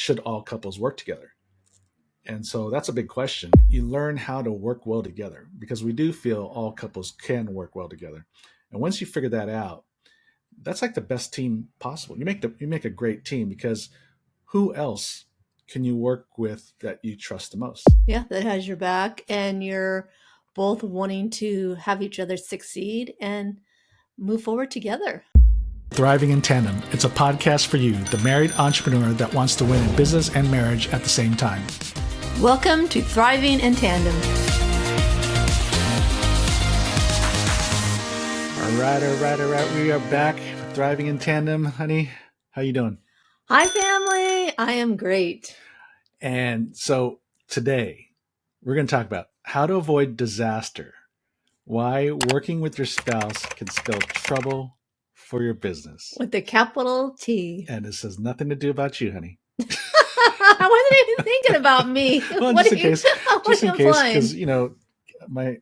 should all couples work together? And so that's a big question. You learn how to work well together because we do feel all couples can work well together. And once you figure that out, that's like the best team possible. You make a great team because who else can you work with that you trust the most? Yeah, that has your back, and you're both wanting to have each other succeed and move forward together. Thriving in Tandem. It's a podcast for you, the married entrepreneur that wants to win in business and marriage at the same time. Welcome to Thriving in Tandem. All right. We are back with Thriving in Tandem. Honey, how you doing? Hi, family. I am great. And so today we're going to talk about how to avoid disaster, why working with your spouse can spell trouble for your business. With a capital T. And this has nothing to do about you, honey. I wasn't even thinking about me. Well, just in case, because my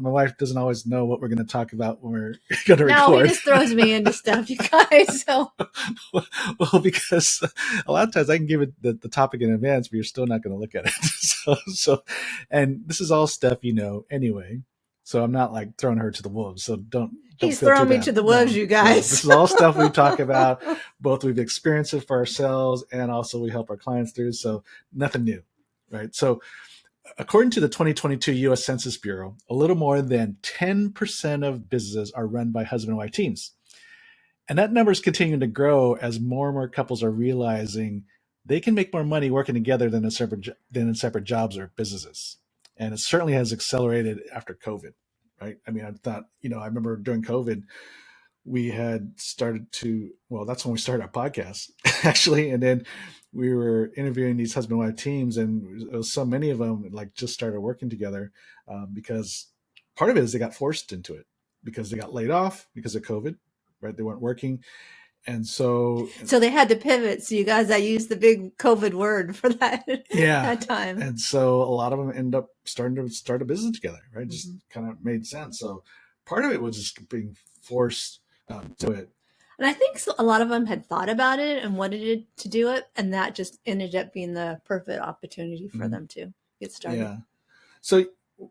wife doesn't always know what we're going to talk about when we're going to record. No, he just throws me into stuff, you guys. So, well, because a lot of times I can give it the topic in advance, but you're still not going to look at it. And this is all stuff anyway. So I'm not like throwing her to the wolves. So don't He's throwing me to the wolves, you guys. This is all stuff we talk about. Both we've experienced it for ourselves, and also we help our clients through. So nothing new, right? So according to the 2022 U.S. Census Bureau, a little more than 10% of businesses are run by husband and wife teams. And that number is continuing to grow as more and more couples are realizing they can make more money working together than in separate jobs or businesses. And it certainly has accelerated after COVID, right? I mean, I remember during COVID, we had started that's when we started our podcast, actually. And then we were interviewing these husband and wife teams, and it was so many of them like just started working together because part of it is they got forced into it because they got laid off because of COVID, right? They weren't working. And so they had to pivot. So you guys, I used the big COVID word for that, that time. And so a lot of them end up starting to start a business together, right? Just kind of made sense. So part of it was just being forced to it. And I think a lot of them had thought about it and wanted to do it. And that just ended up being the perfect opportunity for them to get started. Yeah. So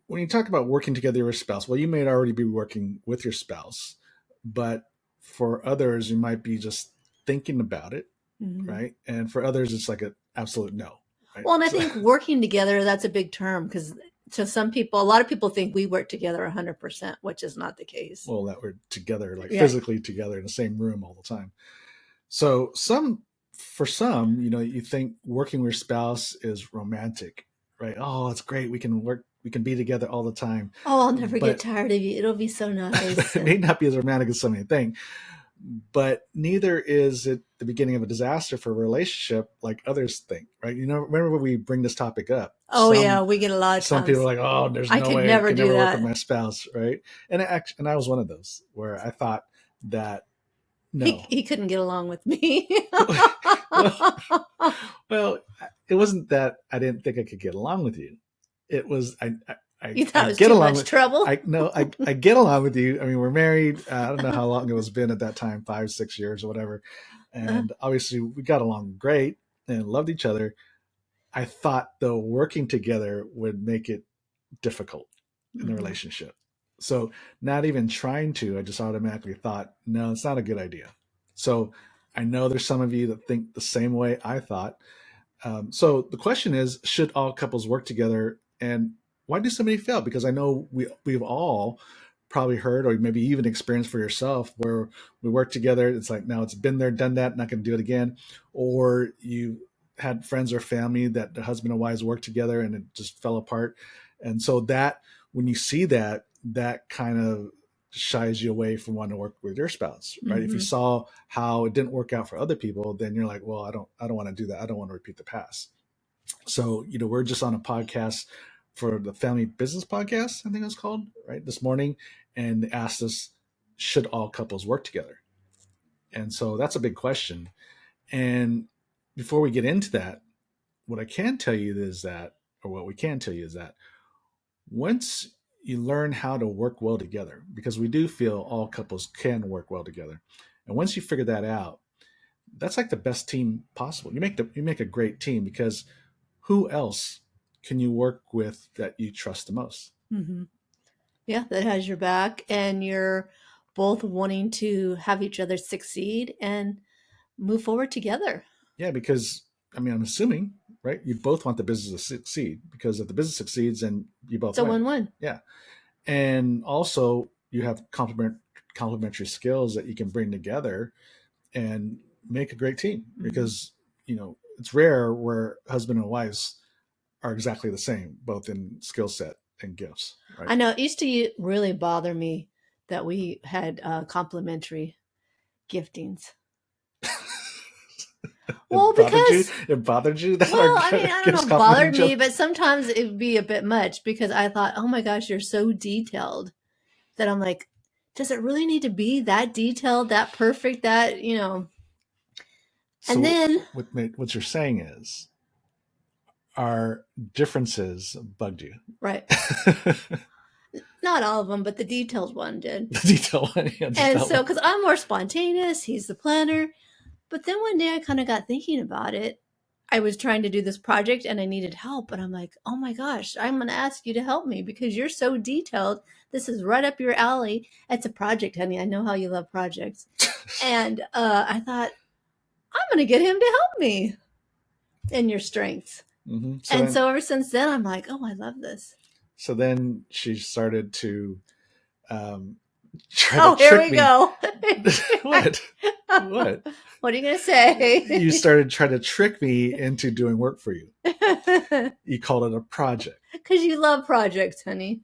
when you talk about working together with your spouse, well, you may already be working with your spouse, but for others, you might be just thinking about it, right? And for others, it's like an absolute no. Right? Well, and I think working together, that's a big term because to some people, a lot of people think we work together 100%, which is not the case. Well, that we're together, physically together in the same room all the time. So for some, you think working with your spouse is romantic, right? Oh, it's great. We can be together all the time. Oh, I'll never get tired of you. It'll be so nice. It may not be as romantic as some may think, but neither is it the beginning of a disaster for a relationship like others think, right? Remember when we bring this topic up? We get a lot of some times. people are like, oh, there's no way I can never work with my spouse, right? And I was one of those where I thought that, no. He couldn't get along with me. well, it wasn't that I didn't think I could get along with you. It was you thought it was too much trouble? I get along with you. I mean, we're married. I don't know how long it was been at that time, 5-6 years or whatever. And obviously we got along great and loved each other. I thought though working together would make it difficult in the relationship. So not even trying to, I just automatically thought, no, it's not a good idea. So I know there's some of you that think the same way I thought. So the question is, should all couples work together? And why do so many fail? Because I know we've all probably heard, or maybe even experienced for yourself, where we work together. It's like, now it's been there, done that, not going to do it again. Or you had friends or family that the husband and wives worked together and it just fell apart. And so that when you see that kind of shies you away from wanting to work with your spouse, right? If you saw how it didn't work out for other people, then you're like, well, I don't want to do that. I don't want to repeat the past. So, we're just on a podcast for the Family Business Podcast, I think it's called, right, this morning, and asked us, should all couples work together? And so that's a big question. And before we get into that, what we can tell you is that once you learn how to work well together, because we do feel all couples can work well together. And once you figure that out, that's like the best team possible. You make a great team because who else can you work with that you trust the most? Mm-hmm. Yeah, that has your back, and you're both wanting to have each other succeed and move forward together. Yeah, because I mean, I'm assuming, right? You both want the business to succeed because if the business succeeds, then you both It's a win. win-win. Yeah, and also you have complementary skills that you can bring together and make a great team Mm-hmm. because it's rare where husband and wives are exactly the same, both in skill set and gifts, right? I know it used to really bother me that we had complementary giftings. Well, because It bothered you that our well, I mean, I don't gifts know, complement bothered each me, other. but sometimes it would be a bit much because I thought, oh my gosh, you're so detailed that I'm like, does it really need to be that detailed, that perfect, that, you know? And So then, what you're saying is our differences bugged you. right, The not all of them, but the detailed one did. detail one, yeah, just And that so, one. because I'm more spontaneous, he's the planner. But then one day I kind of got thinking about it. I was trying to do this project and I needed help. And I'm like, oh my gosh, I'm going to ask you to help me because you're so detailed. This is right up your alley. It's a project, honey. I know how you love projects. And I thought, I'm going to get him to help me in your strengths. Mm-hmm. And so ever since then, I'm like, oh, I love this. So then she started to um, try to Oh, here trick we me. go. What? What? What are you going to say? You started trying to trick me into doing work for you. You called it a project. Because you love projects, honey.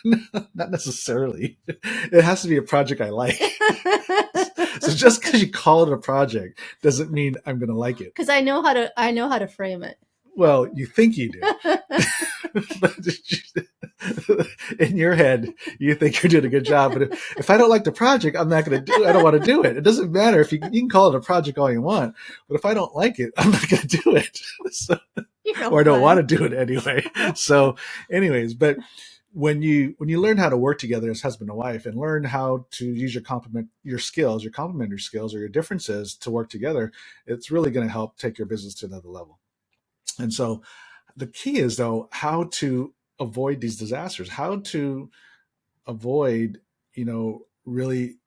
Not necessarily. It has to be a project I like. So just because you call it a project doesn't mean I'm going to like it. Because I know how to frame it. Well, you think you do. But in your head, you think you're doing a good job. But if I don't like the project, I'm not going to do it. I don't want to do it. It doesn't matter if you can call it a project all you want. But if I don't like it, I'm not going to do it. So, or I don't want to do it anyway. So, anyways, but when you learn how to work together as husband and wife and learn how to use your complementary skills or your differences to work together, it's really going to help take your business to another level. And so the key is though how to avoid these disasters, how to avoid, really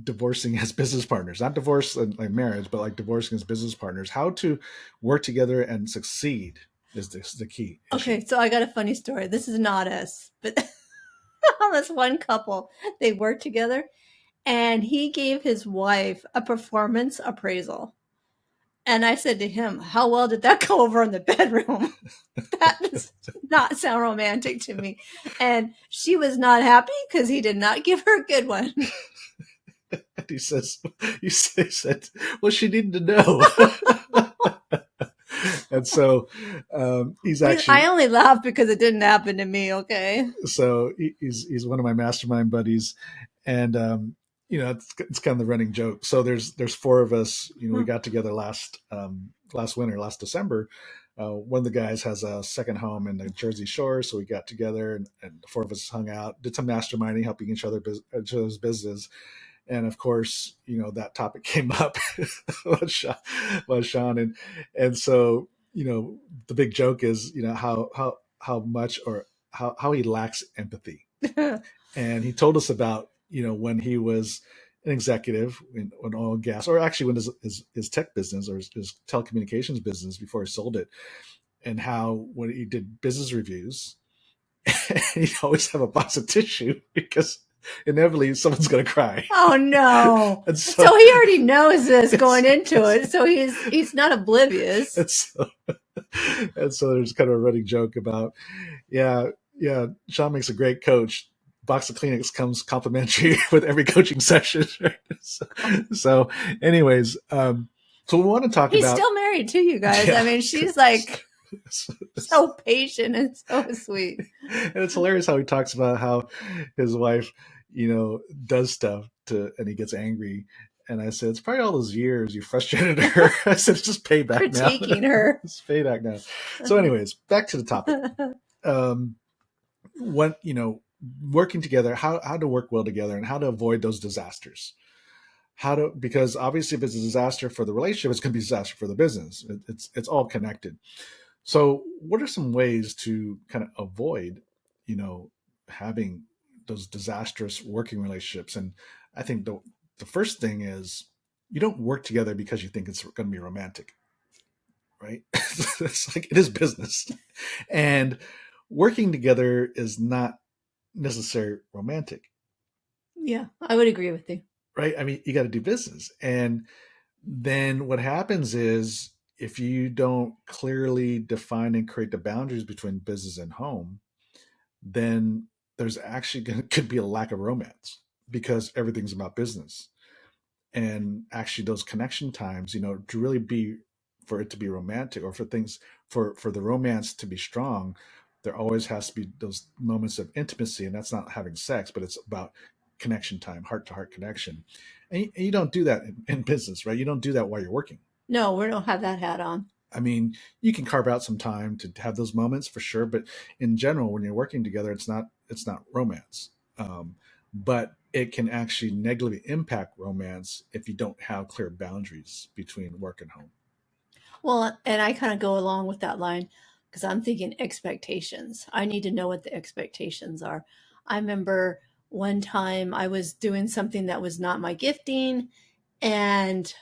divorcing as business partners, not divorce like marriage, but like divorcing as business partners, how to work together and succeed is the key issue. Okay, so I got a funny story. This is not us, but this one couple, they worked together and he gave his wife a performance appraisal. And I said to him, how well did that go over in the bedroom? That does not sound romantic to me. And she was not happy because he did not give her a good one. And he said, well, she needed to know. And so he's actually. I only laugh because it didn't happen to me. Okay. So he's one of my mastermind buddies, and it's kind of the running joke. So there's four of us. We got together last winter, last December. One of the guys has a second home in the Jersey Shore, so we got together and the four of us hung out, did some masterminding, helping each other's business. And of course, that topic came up was Sean, and so the big joke is how much or how he lacks empathy. And he told us about when he was an executive in oil and gas, or actually when his tech business or his telecommunications business before he sold it, and how when he did business reviews, he'd always have a box of tissue because inevitably someone's going to cry. Oh no! So he already knows this going into it, so he's not oblivious. And so there's kind of a running joke about, yeah, Sean makes a great coach. Box of Kleenex comes complimentary with every coaching session. Right? So anyways, so we want to talk He's about. He's still married to you guys. Yeah. I mean, she's like so patient and so sweet. And it's hilarious how he talks about how his wife, does stuff and he gets angry. And I said, it's probably all those years you frustrated her. I said, it's just payback now. Critiquing her. It's payback now. So anyways, back to the topic. Working together, how to work well together and how to avoid those disasters. how to, because obviously if it's a disaster for the relationship, it's going to be a disaster for the business. It's all connected. So what are some ways to kind of avoid, you know, having those disastrous working relationships? And I think the first thing is you don't work together because you think it's going to be romantic, right? It's like it is business, and working together is not necessarily romantic, Yeah, I would agree with you. right? I mean, you got to do business, and then what happens is if you don't clearly define and create the boundaries between business and home, then there's actually could be a lack of romance because everything's about business. And actually those connection times, to really be, for it to be romantic, or for things, for the romance to be strong, there always has to be those moments of intimacy. And that's not having sex, but it's about connection time, heart to heart connection. And you don't do that in business, right? You don't do that while you're working. No, we don't have that hat on. I mean, you can carve out some time to have those moments for sure, but in general, when you're working together, it's not romance. But it can actually negatively impact romance if you don't have clear boundaries between work and home. Well, and I kind of go along with that line because I'm thinking expectations. I need to know what the expectations are. I remember one time I was doing something that was not my gifting, and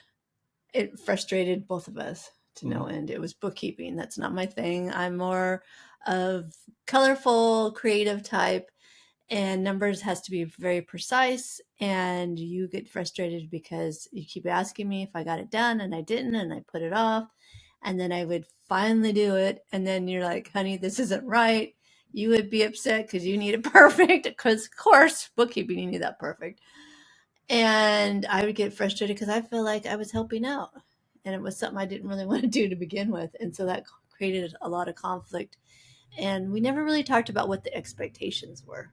it frustrated both of us to no Hmm. end. It was bookkeeping. That's not my thing. I'm more of colorful, creative type, and numbers has to be very precise, and you get frustrated because you keep asking me if I got it done and I didn't, and I put it off, and then I would finally do it, and then you're like, honey, this isn't right. You would be upset because you need it perfect, because of course bookkeeping, you need that perfect. And I would get frustrated because I feel like I was helping out, and it was something I didn't really want to do to begin with, and so that created a lot of conflict, and we never really talked about what the expectations were.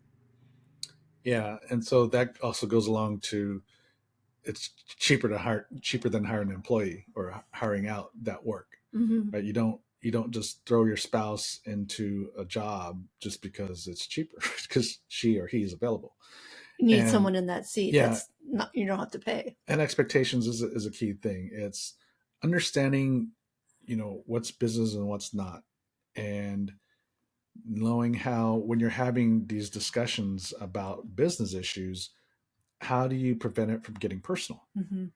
Yeah, and so that also goes along to, it's cheaper than hiring an employee or hiring out that work, Mm-hmm. right? You don't just throw your spouse into a job just because it's cheaper because she or he is available. You need And someone in that seat yeah, that's not, you don't have to pay. and expectations is a key thing. It's understanding, what's business and what's not, and knowing how, when you're having these discussions about business issues, how do you prevent it from getting personal? Mm-hmm.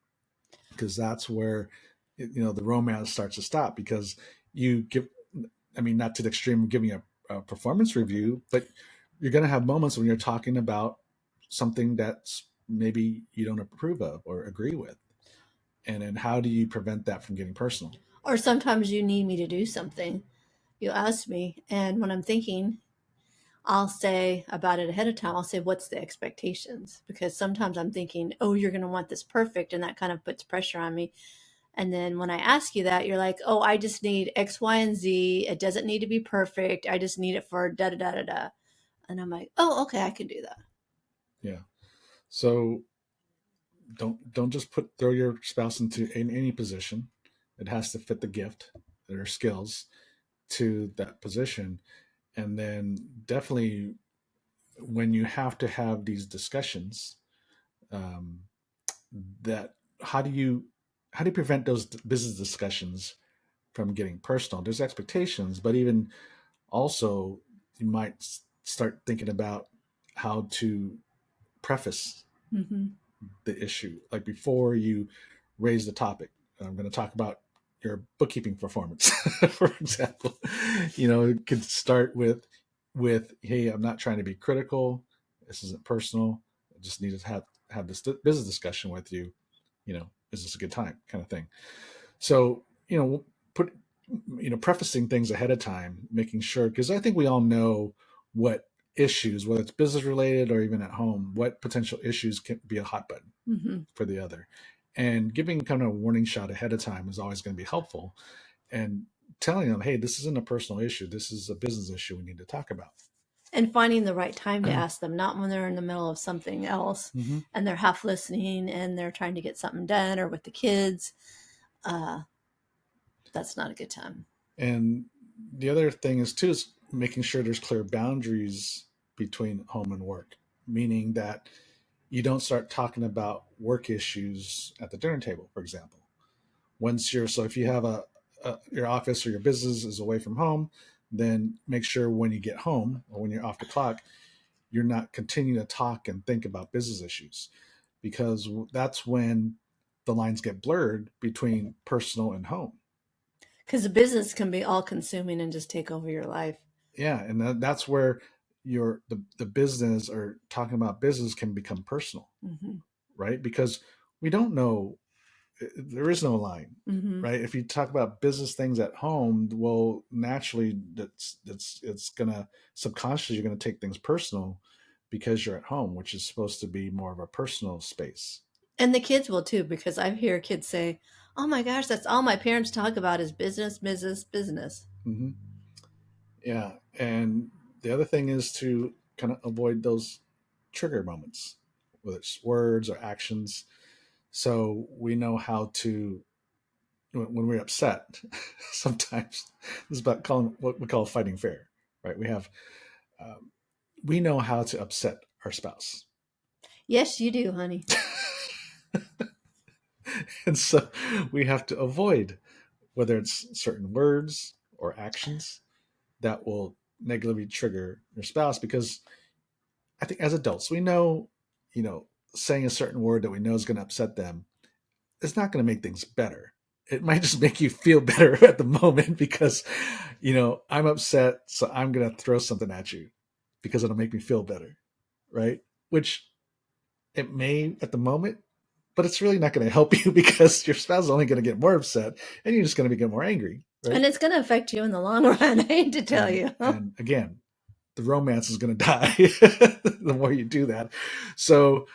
Because that's where the romance starts to stop, because you give, I mean, not to the extreme of giving a performance review, but you're going to have moments when you're talking about something that's maybe you don't approve of or agree with, and then how do you prevent that from getting personal? Or sometimes you need me to do something. You ask me, and when I'm thinking, I'll say about it ahead of time. I'll say, what's the expectations? Because sometimes I'm thinking, oh, you're going to want this perfect. And that kind of puts pressure on me. And then when I ask you that, you're like, oh, I just need X, Y, and Z. It doesn't need to be perfect. I just need it for da da da da da. And I'm like, oh, okay, I can do that. Yeah. So don't just throw your spouse into any position. It has to fit the gift, their skills to that position. And then definitely when you have to have these discussions, um, that how do you prevent those business discussions from getting personal? There's expectations, but even also you might start thinking about how to preface Mm-hmm. the issue, like before you raise the topic. I'm going to talk about your bookkeeping performance, for example. It could start with, hey, I'm not trying to be critical. This isn't personal. I just need to have this business discussion with you. Is this a good time, kind of thing. So, put prefacing things ahead of time, making sure, because I think we all know what issues, whether it's business related or even at home, what potential issues can be a hot button Mm-hmm. for the other. And giving kind of a warning shot ahead of time is always going to be helpful. And telling them, hey, this isn't a personal issue. This is a business issue we need to talk about. And finding the right time to ask them, not when they're in the middle of something else Hmm. and they're half listening and they're trying to get something done or with the kids. Uh, that's not a good time. And the other thing is too is making sure there's clear boundaries between home and work, meaning that you don't start talking about work issues at the dinner table, for example. So if you have your office or your business is away from home, then make sure when you get home or when you're off the clock, you're not continuing to talk and think about business issues, because that's when the lines get blurred between personal and home. Because the business can be all consuming and just take over your life. Yeah, and that's where the business or talking about business can become personal, Mm-hmm. right? Because we don't know, there is no line, Mm-hmm. right? If you talk about business things at home, well, naturally, that's it's gonna subconsciously you're gonna take things personal because you're at home, which is supposed to be more of a personal space. And the kids will too, because I hear kids say, "Oh my gosh, that's all my parents talk about is business, business, business." Hmm. Yeah, and the other thing is to kind of avoid those trigger moments, whether it's words or actions. So we know how to, when we're upset, sometimes this is about calling what we call fighting fair, right? Um, we know how to upset our spouse. Yes, you do, honey. And so we have to avoid whether it's certain words or actions that will negatively trigger your spouse, because I think as adults, we know, you know, saying a certain word that we know is going to upset them is not going to make things better. It might just make you feel better at the moment because, I'm upset, so I'm going to throw something at you because it'll make me feel better, right? Which it may at the moment, but it's really not going to help you because your spouse is only going to get more upset and you're just going to get more angry, right? And it's going to affect you in the long run. I hate to tell And you. and again, the romance is going to die the more you do that. So,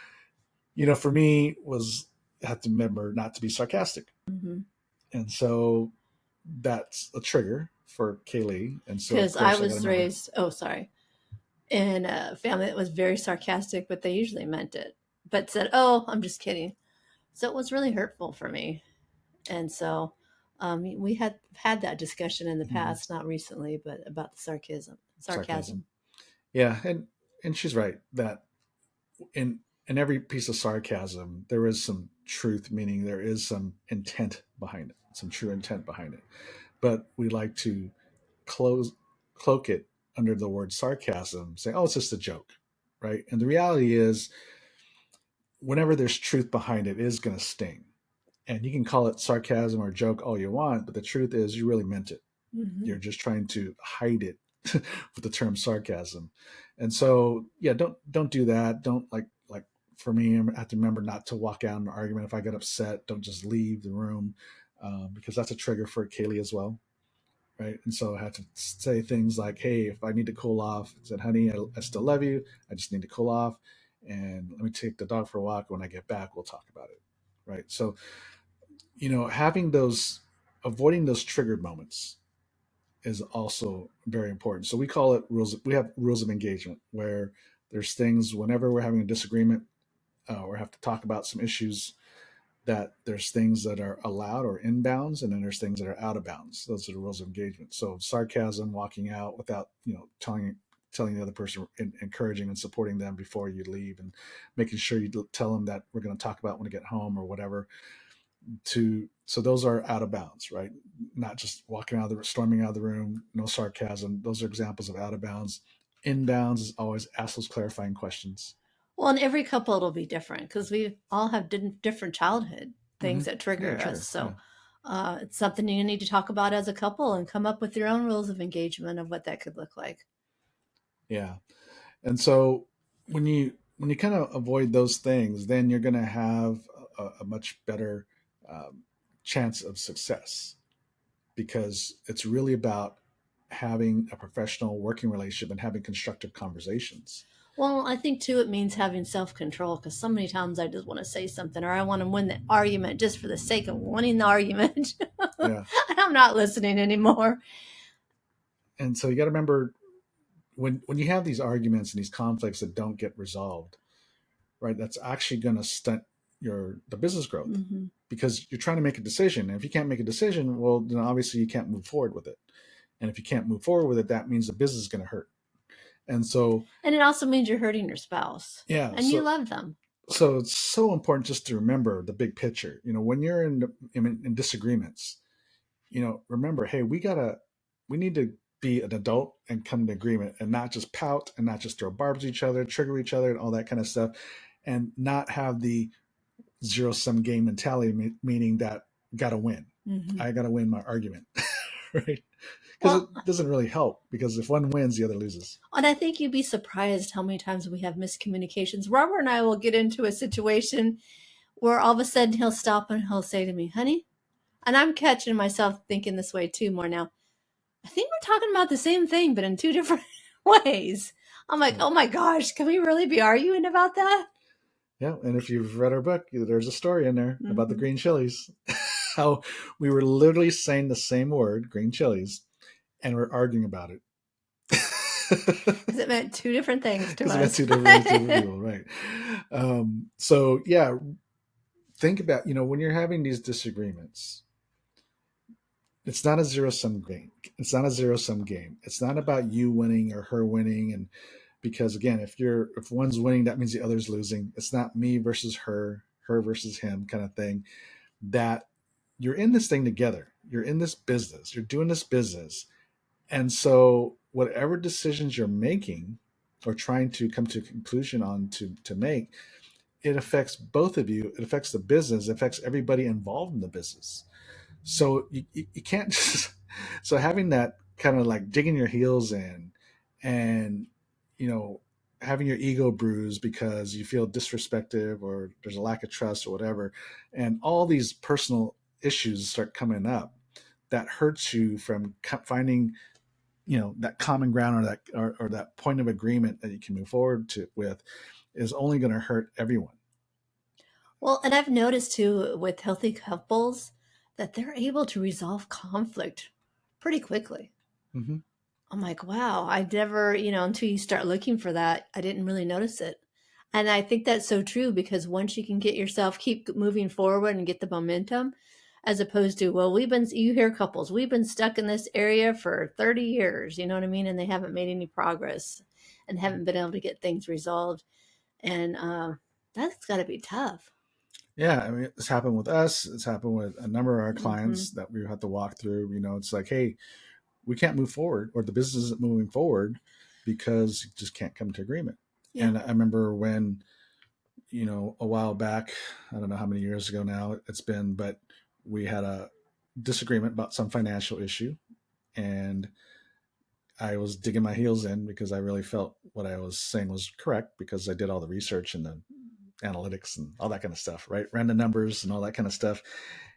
for me was I have to remember not to be sarcastic. Mm-hmm. And so that's a trigger for Kaylee. And so of Because I course I got to was remember. raised, oh, sorry, in a family that was very sarcastic, but they usually meant it, but said, "Oh, I'm just kidding." So it was really hurtful for me. And so we had that discussion in the Mhm. past, not recently, but about the sarcasm. Sarcasm. Yeah, and she's right that in every piece of sarcasm there is some truth, meaning there is some intent behind it, some true intent behind it. But we like to close cloak it under the word sarcasm, say, "Oh, it's just a joke," right? And the reality is, whenever there's truth behind it, it is going to sting. And you can call it sarcasm or joke all you want, but the truth is you really meant it. Mm-hmm. You're just trying to hide it with the term sarcasm. And so, yeah, don't do that. Don't like for me, I have to remember not to walk out in an argument. If I get upset, don't just leave the room, because that's a trigger for Kaylee as well, right? And so I had to say things like, "Hey, if I need to cool off," I said, "Honey, I still love you. I just need to cool off, and let me take the dog for a walk. When I get back, we'll talk about it." Right. So, having avoiding those triggered moments is also very important. So we call it rules. We have rules of engagement where there's things whenever we're having a disagreement, or have to talk about some issues, that there's things that are allowed or in bounds, and then there's things that are out of bounds. Those are the rules of engagement. So sarcasm, walking out without telling the other person, encouraging and supporting them before you leave, and making sure you tell them that we're going to talk about when we get home or whatever. So those are out of bounds, right? Not just walking out of the storming out of the room, no sarcasm. Those are examples of out of bounds. In bounds is always ask those clarifying questions. Well, in every couple, it'll be different because we all have different childhood Hmm. things that Yeah, trigger us. sure. So Yeah. it's something you need to talk about as a couple and come up with your own rules of engagement of what that could look like. Yeah. And so when you kind of avoid those things, then you're going to have a much better um, chance of success, because it's really about having a professional working relationship and having constructive conversations. Well, I think too it means having self control because so many times I just want to say something or I want to win the argument just for the sake of winning the argument. And Yeah. I'm not listening anymore. And so you got to remember, when you have these arguments and these conflicts that don't get resolved, right? That's actually going to stunt the business growth, Mm-hmm. because you're trying to make a decision. And if you can't make a decision, well, then obviously you can't move forward with it. And if you can't move forward with it, that means the business is going to hurt. And so, And it also means you're hurting your spouse yeah, and you so love them. So it's so important just to remember the big picture. When you're in disagreements, remember, hey, we need to be an adult and come to agreement and not just pout and not just throw barbs at each other, trigger each other, and all that kind of stuff, and not have the zero sum game mentality, meaning that got to win. Mm-hmm. I got to win my argument, right? Because it Well, doesn't really help. Because if one wins, the other loses. and I think you'd be surprised how many times we have miscommunications. Robert and I will get into a situation where all of a sudden he'll stop and he'll say to me, honey, and I'm catching myself thinking this way too more now. I think we're talking about the same thing, but in two different ways. I'm like, Yeah. oh my gosh, can we really be arguing about that? Yeah, and if you've read our book, there's a story in there about the Mm-hmm. green chilies. How we were literally saying the same word, green chilies, and we're arguing about it. Because it meant two different things to Because it meant us. two different people, right? So yeah, think about when you're having these disagreements. It's not a zero sum game. It's not a zero sum game. It's not about you winning or her winning, and because again, if one's winning, that means the other's losing. It's not me versus her versus him kind of thing. That you're in this thing together. You're in this business. You're doing this business. And so whatever decisions you're making or trying to come to a conclusion on to make, it affects both of you. It affects the business. It affects everybody involved in the business. So you can't just, so having that kind of like digging your heels in and, you know, having your ego bruised because you feel disrespected or there's a lack of trust or whatever, and all these personal issues start coming up that hurts you from finding that common ground or that point of agreement that you can move forward to with is only going to hurt everyone. Well, and I've noticed too with healthy couples that they're able to resolve conflict pretty quickly. Hmm. I'm like, wow, I never, until you start looking for that, I didn't really notice it. And I think that's so true because once you can get yourself keep moving forward and get the momentum, as opposed to, well, you hear couples, we've been stuck in this area for 30 years, you know what I mean? And they haven't made any progress and haven't been able to get things resolved. And that's got to be tough. Yeah, I mean, it's happened with us. It's happened with a number of our Hmm. clients that we have to walk through. It's like, hey, we can't move forward, or the business isn't moving forward because you just can't come to agreement. Yeah. And I remember when, a while back, I don't know how many years ago now it's been, but we had a disagreement about some financial issue, and I was digging my heels in because I really felt what I was saying was correct because I did all the research and the analytics and all that kind of stuff, right? Ran the numbers and all that kind of stuff.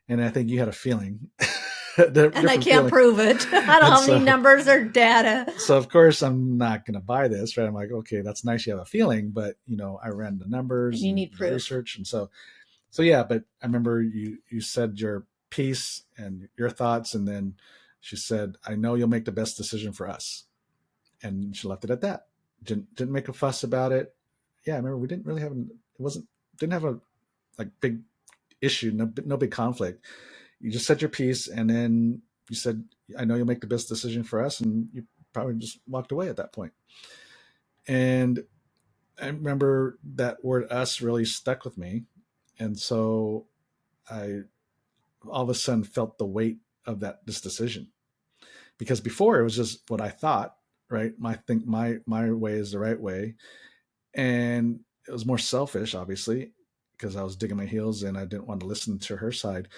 And I think you had a feeling, And I different can't feeling. prove it. I don't And have any numbers or data. so of course I'm not going to buy this, right? I'm like, okay, that's nice. You have a feeling, but I ran the And numbers you and need the proof. research. And so yeah, but I remember you said your piece and your thoughts. And then she said, I know you'll make the best decision for us. And she left it at that. Didn't make a fuss about it. Yeah, I remember we didn't really have didn't have a like big issue, no big conflict. You just said your piece, and then you said, I know you'll make the best decision for us, and you probably just walked away at that point. And I remember that word us really stuck with me. And so I all of a sudden felt the weight of this decision. Because before it was just what I thought, right? My way is the right way. And it was more selfish, obviously, because I was digging my heels and I didn't want to listen to her side.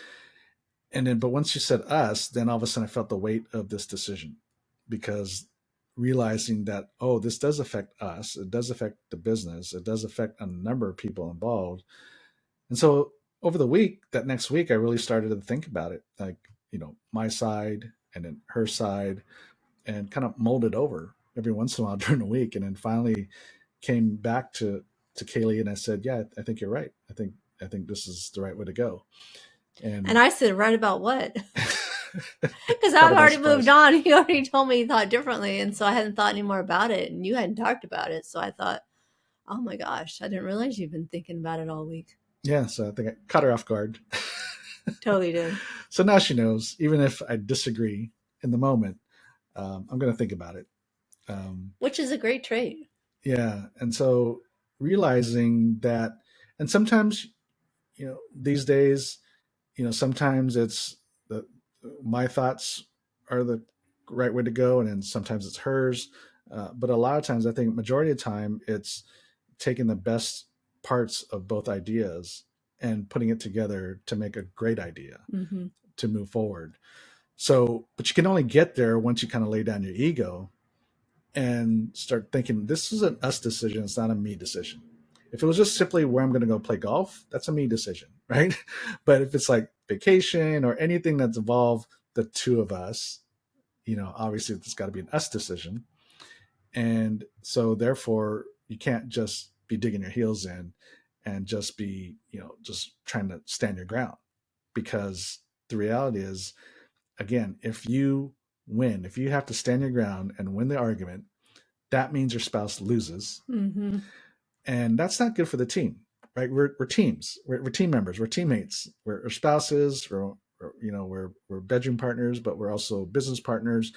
And then, but once you said us, then all of a sudden I felt the weight of this decision because realizing that, oh, this does affect us, it does affect the business, it does affect a number of people involved. And so over the week, that next week, I really started to think about it, like, my side and then her side, and kind of molded over every once in a while during the week. And then finally came back to Kaylee and I said, yeah, I think you're right. I think this is the right way to go. And And I said, right about what? Because caught I've her by already moved surprise. on. He already told me he thought differently. And so I hadn't thought any more about it. And you hadn't talked about it. So I thought, oh my gosh, I didn't realize you've been thinking about it all week. Yeah, so I think I caught her off guard. Totally did. So now she knows, even if I disagree in the moment, I'm going to think about it. Um, Which is a great trait. yeah, and so realizing that, And sometimes, these days, sometimes it's the my thoughts are the right way to go, and then sometimes it's hers. But a lot of times, I think majority of the time, it's taking the best parts of both ideas and putting it together to make a great idea Mm-hmm. to move forward. So, but you can only get there once you kind of lay down your ego and start thinking, this is an us decision. It's not a me decision. If it was just simply where I'm going to go play golf, that's a me decision, right? But if it's like vacation or anything that's involved the two of us, obviously it's got to be an us decision. And so therefore you can't just be digging your heels in and just be, just trying to stand your ground, because the reality is, again, if you win, if you have to stand your ground and win the argument, that means your spouse loses. Mm-hmm. And that's not good for the team, right? We're teams, we're team members, we're teammates, we're spouses, we're bedroom partners, but we're also business partners.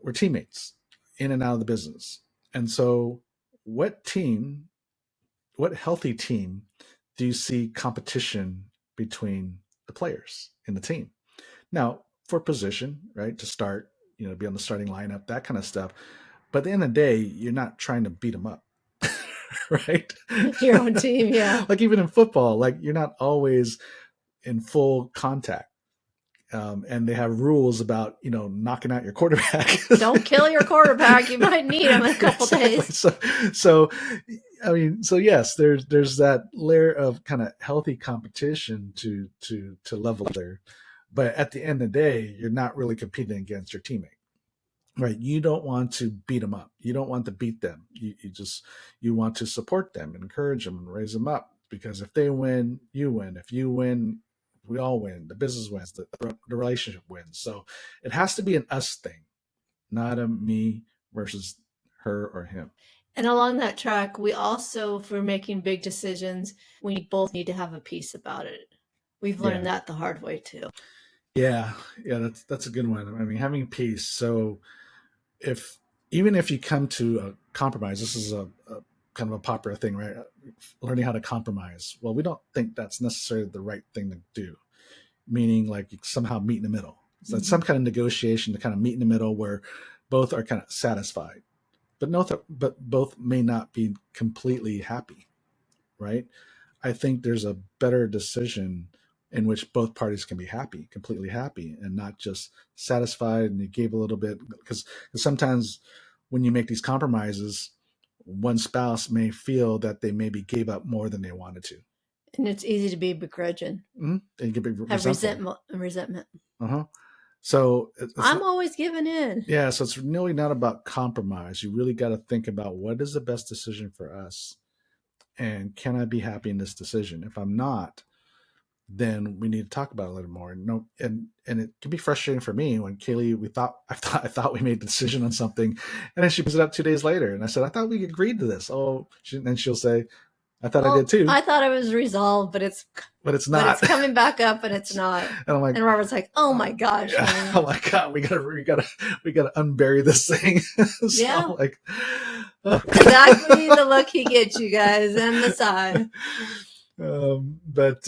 We're teammates in and out of the business. And so, what team, what healthy team do you see competition between the players in the team? Now, for position, right, to start, be on the starting lineup, that kind of stuff. But at the end of the day, you're not trying to beat them up, right? Your own team, yeah. Like even in football, like you're not always in full contact. And they have rules about knocking out your quarterback. Don't kill your quarterback. You might need him in a couple Exactly. days. So I mean, so yes, there's that layer of kind of healthy competition to level there, but at the end of the day, you're not really competing against your teammate, right? You don't want to beat them up. You don't want to beat them. You want to support them, encourage them, and raise them up, because if they win, you win. If you win, we all win. The business wins. The relationship wins. So it has to be an us thing, not a me versus her or him. And along that track, we also, if we're making big decisions, we both need to have a piece about it. We've learned Yeah. that the hard way too. Yeah, that's a good one. I mean, having peace. So if even if you come to a compromise, this is a kind of a popular thing, right? Learning how to compromise. Well, we don't think that's necessarily the right thing to do. Meaning, like you somehow meet in the middle. So it's some kind of negotiation to kind of meet in the middle where both are kind of satisfied, but both may not be completely happy, right? I think there's a better decision in which both parties can be happy, completely happy, and not just satisfied and you gave a little bit. Because sometimes when you make these compromises, one spouse may feel that they maybe gave up more than they wanted to. And it's easy to be begrudging. Mm-hmm. And you get Have resentful. resentment. Uh-huh. So I'm always giving in. Yeah, so it's really not about compromise. You really got to think about what is the best decision for us, and can I be happy in this decision? If I'm not, then we need to talk about it a little more. And it can be frustrating for me when Kaylee, I thought we made the decision on something, and then she brings it up 2 days later, and I said I thought we agreed to this. Oh, and she'll say, I thought I did too. I thought it was resolved, but it's not. But it's coming back up, and it's not. And I'm like, and Robert's like, "Oh my gosh!" Yeah. Oh my god, we gotta unbury this thing. So yeah, like exactly the look he gets, you guys, and the side. But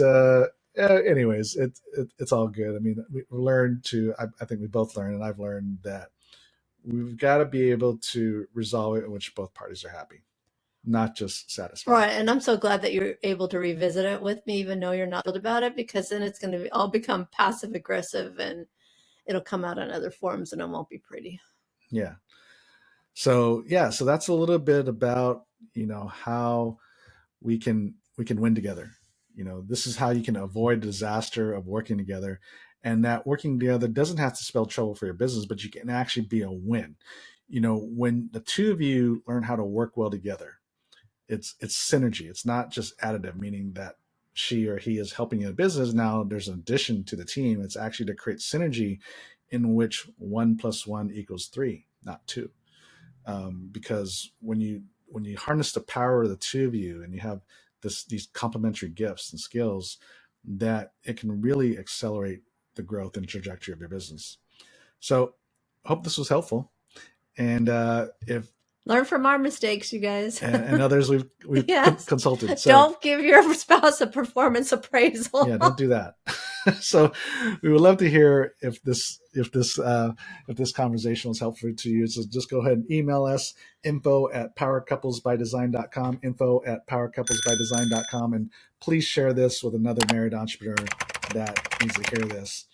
anyways, it's all good. I mean, we learned to. I think we both learned, and I've learned that we've got to be able to resolve it in which both parties are happy, not just satisfied. Right, and I'm so glad that you're able to revisit it with me, even though you're not thrilled about it, because then it's going to all become passive aggressive, and it'll come out in other forms, and it won't be pretty. Yeah. So that's a little bit about how we can win together. This is how you can avoid disaster of working together, and that working together doesn't have to spell trouble for your business, but you can actually be a win. When the two of you learn how to work well together, it's synergy. It's not just additive, meaning that she or he is helping you in business. Now there's an addition to the team. It's actually to create synergy in which 1 + 1 = 3, not 2. Because when you harness the power of the two of you and you have these complementary gifts and skills, that it can really accelerate the growth and trajectory of your business. So I hope this was helpful. And if Learn from our mistakes, you guys. and others we've Yes. consulted. So Don't give your spouse a performance appraisal. yeah, don't do that. So we would love to hear if this conversation was helpful to you. So just go ahead and email us, info@powercouplesbydesign.com, info@powercouplesbydesign.com, and please share this with another married entrepreneur that needs to hear this,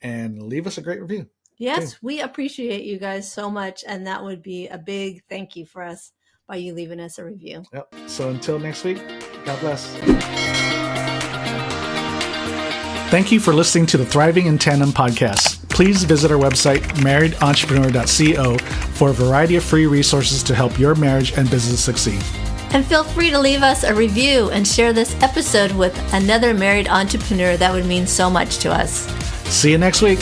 and leave us a great review. Yes, Okay. we appreciate you guys so much, and that would be a big thank you for us by you leaving us a review. Yep. So until next week, God bless. Thank you for listening to the Thriving in Tandem podcast. Please visit our website, marriedentrepreneur.co, for a variety of free resources to help your marriage and business succeed. And feel free to leave us a review and share this episode with another married entrepreneur. That would mean so much to us. See you next week.